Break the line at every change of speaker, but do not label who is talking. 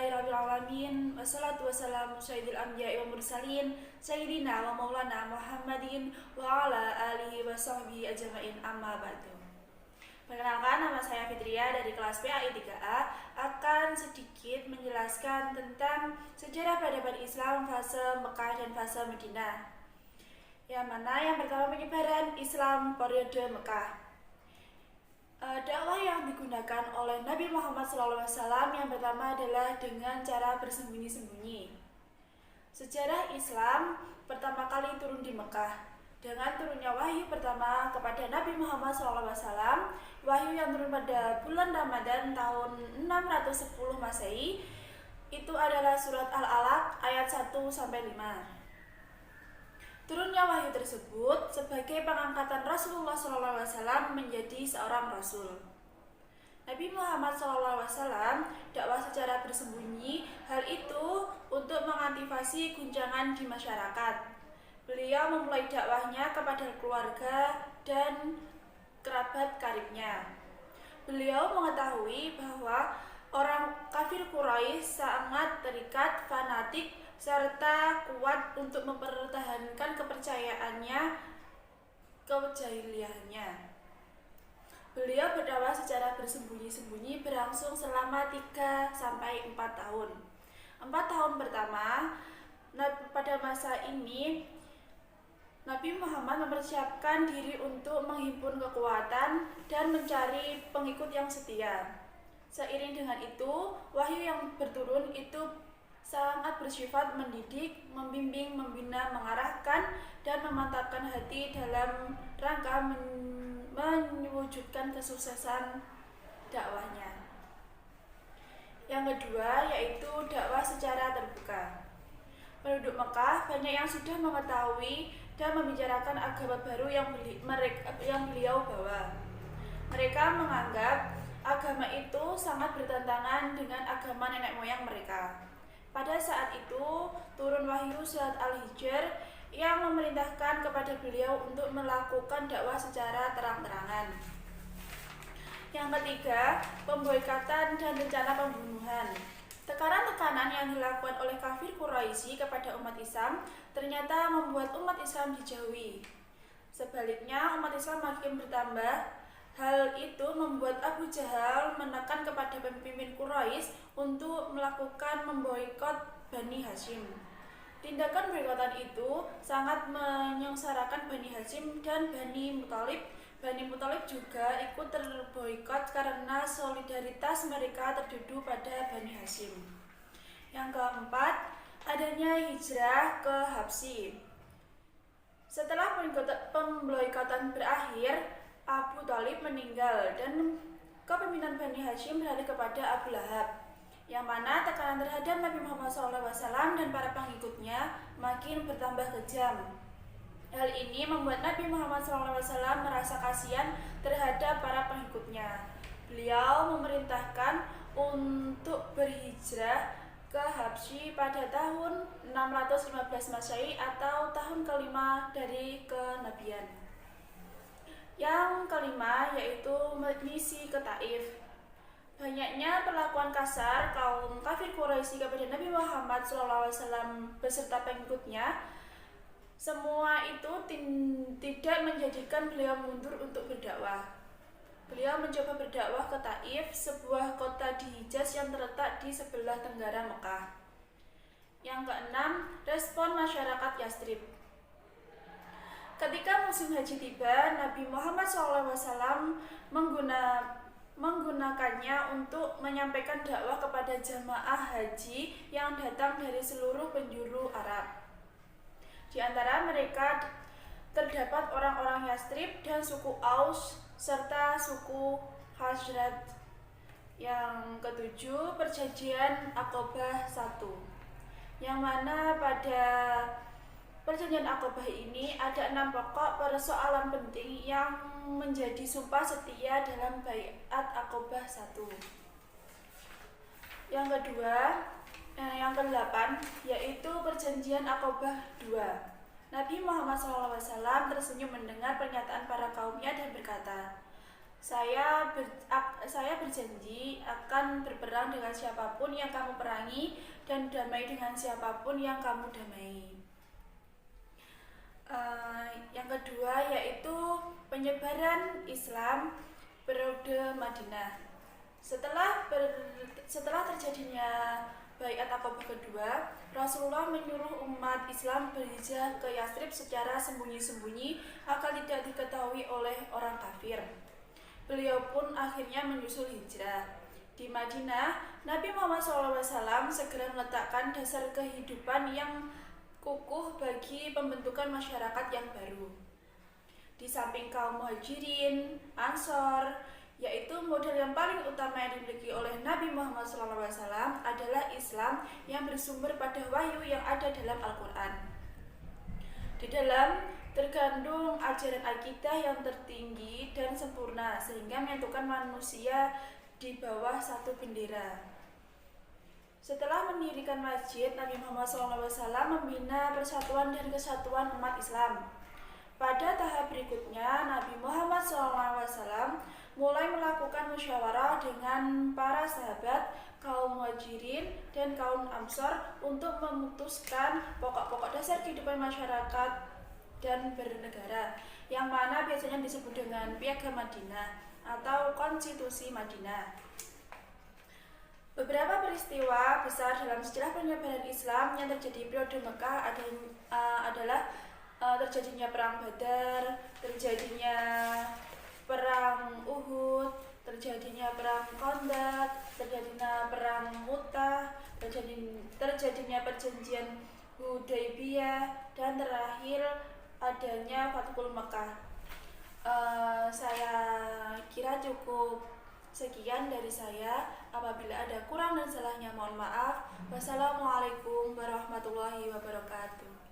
Alhamdulillahirrahmanirrahim. Wassalatu wassalamu sayyidil anbiya'i wa mursalin Sayyidina wa maulana Muhammadin wa ala alihi wa sahbihi ajma'in, amma ba'du. Perkenalkan, nama saya Fitria dari kelas PAI 3A akan sedikit menjelaskan tentang sejarah peradaban Islam fase Mekah dan fase Madinah. Yang mana yang pertama, penyebaran Islam periode Mekah. Dakwah yang digunakan oleh Nabi Muhammad SAW yang pertama adalah dengan cara bersembunyi-sembunyi. Sejarah Islam pertama kali turun di Mekah. Dengan turunnya wahyu pertama kepada Nabi Muhammad SAW, wahyu yang turun pada bulan Ramadan tahun 610 Masehi, itu adalah surat Al-Alaq ayat 1-5. Turunnya wahyu tersebut sebagai pengangkatan Rasulullah SAW menjadi seorang Rasul. Nabi Muhammad SAW dakwah secara bersembunyi, hal itu untuk mengantisipasi guncangan di masyarakat. Beliau memulai dakwahnya kepada keluarga dan kerabat karibnya. Beliau mengetahui bahwa orang kafir Quraisy sangat terikat, fanatik, serta kuat untuk mempertahankan kepercayaannya, kejahiliannya. Beliau berdakwah secara bersembunyi-sembunyi berlangsung selama 3-4 tahun. 4 tahun pertama, pada masa ini Nabi Muhammad mempersiapkan diri untuk menghimpun kekuatan dan mencari pengikut yang setia. Seiring dengan itu, wahyu yang berturun itu sangat bersifat mendidik, membimbing, membina, mengarahkan, dan memantapkan hati dalam rangka mewujudkan kesuksesan dakwahnya. Yang kedua yaitu dakwah secara terbuka. Penduduk Mekah banyak yang sudah mengetahui dan membicarakan agama baru yang beliau bawa. Mereka menganggap agama itu sangat bertentangan dengan agama nenek moyang mereka. Pada saat itu, turun wahyu surat Al-Hijr yang memerintahkan kepada beliau untuk melakukan dakwah secara terang-terangan. Yang ketiga, pemboikatan dan rencana pembunuhan. Tekanan-tekanan yang dilakukan oleh kafir Quraisy kepada umat Islam ternyata membuat umat Islam dijauhi. Sebaliknya, umat Islam makin bertambah. Hal itu membuat Abu Jahal menekan kepada pemimpin Quraisy untuk melakukan memboikot Bani Hashim. Tindakan boikotan itu sangat menyengsarakan Bani Hashim dan Bani Muthalib. Bani Muthalib juga ikut terboikot karena solidaritas mereka tertuju pada Bani Hashim. Yang keempat, adanya hijrah ke Habsyi. Setelah pemboikotan berakhir, Abu Thalib meninggal dan kepemimpinan Bani Hashim beralih kepada Abu Lahab, yang mana tekanan terhadap Nabi Muhammad SAW dan para pengikutnya makin bertambah kejam. Hal ini membuat Nabi Muhammad SAW merasa kasihan terhadap para pengikutnya. Beliau memerintahkan untuk berhijrah ke Habsyi pada tahun 615 Masehi atau tahun kelima dari kenabian. Yang kelima yaitu misi ke Taif. Banyaknya perlakuan kasar kaum kafir Quraisy kepada Nabi Muhammad SAW beserta pengikutnya, semua itu tidak menjadikan beliau mundur untuk berdakwah. Beliau mencoba berdakwah ke Taif, sebuah kota di Hijaz yang terletak di sebelah tenggara Mekah. Yang keenam, respon masyarakat Yastrib. Ketika musim haji tiba, Nabi Muhammad SAW menggunakannya untuk menyampaikan dakwah kepada jamaah haji yang datang dari seluruh penjuru Arab. Di antara mereka terdapat orang-orang Yastrib dan suku Aus serta suku Khazraj. Yang ketujuh, perjanjian Aqabah 1, yang mana pada perjanjian Aqabah ini ada 6 pokok persoalan penting yang menjadi sumpah setia dalam Baiat Aqabah 1. Yang ke-8 yaitu perjanjian Aqabah 2. Nabi Muhammad SAW tersenyum mendengar pernyataan para kaumnya dan berkata, Saya berjanji akan berperang dengan siapapun yang kamu perangi dan damai dengan siapapun yang kamu damai. Yang kedua yaitu penyebaran Islam periode Madinah. Setelah terjadinya Baiat Aqabah kedua, Rasulullah menyuruh umat Islam berhijrah ke Yatsrib secara sembunyi-sembunyi agar tidak diketahui oleh orang kafir. Beliau pun akhirnya menyusul hijrah. Di Madinah, Nabi Muhammad SAW segera meletakkan dasar kehidupan yang kukuh bagi pembentukan masyarakat yang baru. Di samping kaum Muhajirin, Ansor, yaitu model yang paling utama yang dimiliki oleh Nabi Muhammad SAW adalah Islam yang bersumber pada wahyu yang ada dalam Al-Quran. Di dalam terkandung ajaran akidah yang tertinggi dan sempurna sehingga menyatukan manusia di bawah satu bendera. Setelah mendirikan masjid, Nabi Muhammad SAW membina persatuan dan kesatuan umat Islam. Pada tahap berikutnya, Nabi Muhammad SAW mulai melakukan musyawarah dengan para sahabat, kaum Muhajirin dan kaum Ansor untuk memutuskan pokok-pokok dasar kehidupan masyarakat dan bernegara, yang mana biasanya disebut dengan Piagam Madinah atau Konstitusi Madinah. Beberapa peristiwa besar dalam sejarah penyebaran Islam yang terjadi periode Mekah adalah terjadinya Perang Badar, terjadinya Perang Uhud, terjadinya Perang Khandaq, terjadinya Perang Mu'tah, terjadinya Perjanjian Hudaybiyah, dan terakhir adanya Fathul Mekah. Saya kira cukup sekian dari saya. Apabila ada kurang dan salahnya mohon maaf. Wassalamualaikum warahmatullahi wabarakatuh.